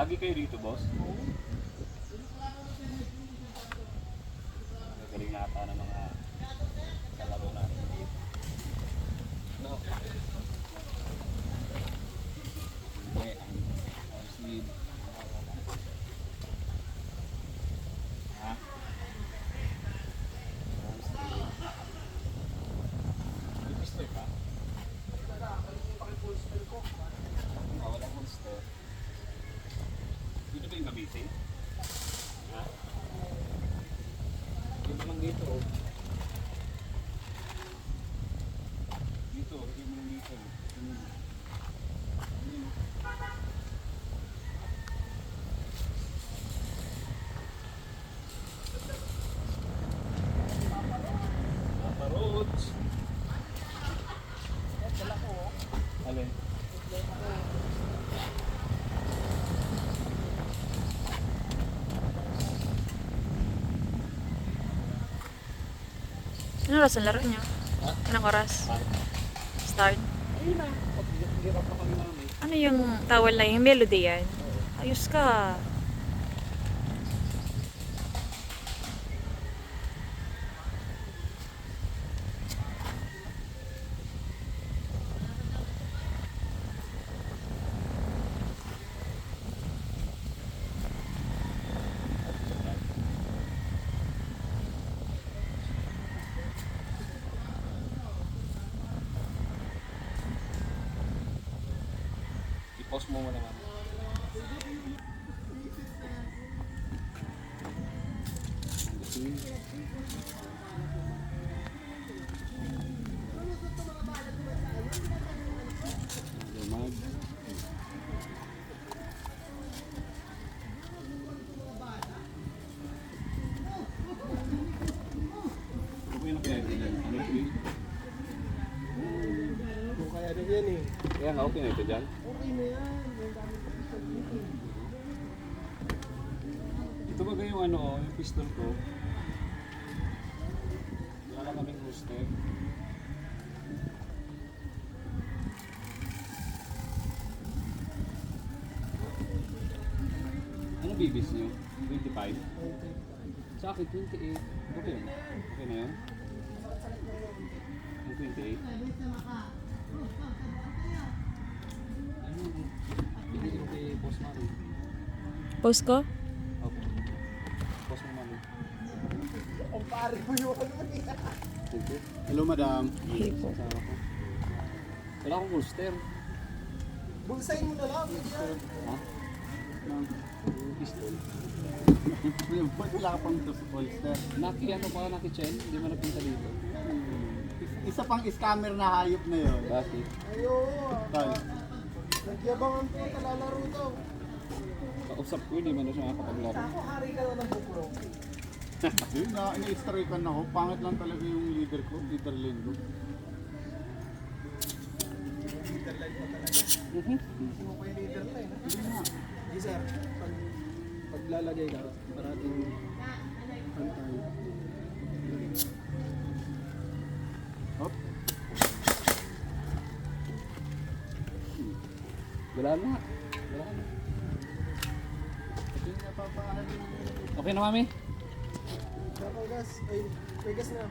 Lagi kayo dito, boss? Galing na ata ng mga kalaro natin dito. No. Okay, ang sleeve. Ha? Ang sleeve. May pistol ka? Walang holster. Dito ba yung gamitin? Ha? Dito lang dito. Dito, hindi mo lang dito. Papa Roach. Alin? Anong oras ang laro niyo? Ha? Anong oras? Start? Ayun na. Pag-hirap na kami namin. Ano yung towel na yung melody yan? Ayos ka. I-pause mo muna naman. Kaya na yan eh. Kaya nga, okay na ito dyan. Okay na yan. Yung dami ko pistol dito. Ito ba yung ano, yung pistol ko? Wala lang kaming holster. Ano bibis niyo? 25? Sa akin, 28. Okay na. Okay na yun? Yung 28? Ano? Hindi yung kay Boss Mami. Post ko? Okay. Boss mo Mami. Ang pare mo yung ano eh. Thank you. Hello, madam. Hey po. Kasama ko. Wala akong holster. Bulsayin mo na lang. Ha? Yung pistol. Ba't wala ka pang holster? Naki ano pa, Naki Chen? Hindi mo napinta dito. Isa pang scammer na hayop na yun. Bakit? Ayo. Tol, Nagyabangan po. Talalaro daw. Kausap ko, hindi man na siya makapaglaro. Ako hari ka na ng bukro. yun na, ini-strikean ako. Pangit lang talaga yung leader ko, leader lane ko. Leader line mo talaga. Sino pa yung leader line? Hindi sir. Paglalagay ka, parating pantay. Hop. Wala na. Wala na. Hindi napapahan yung Okay na, Mami? Kapag gas, ay, may gas na.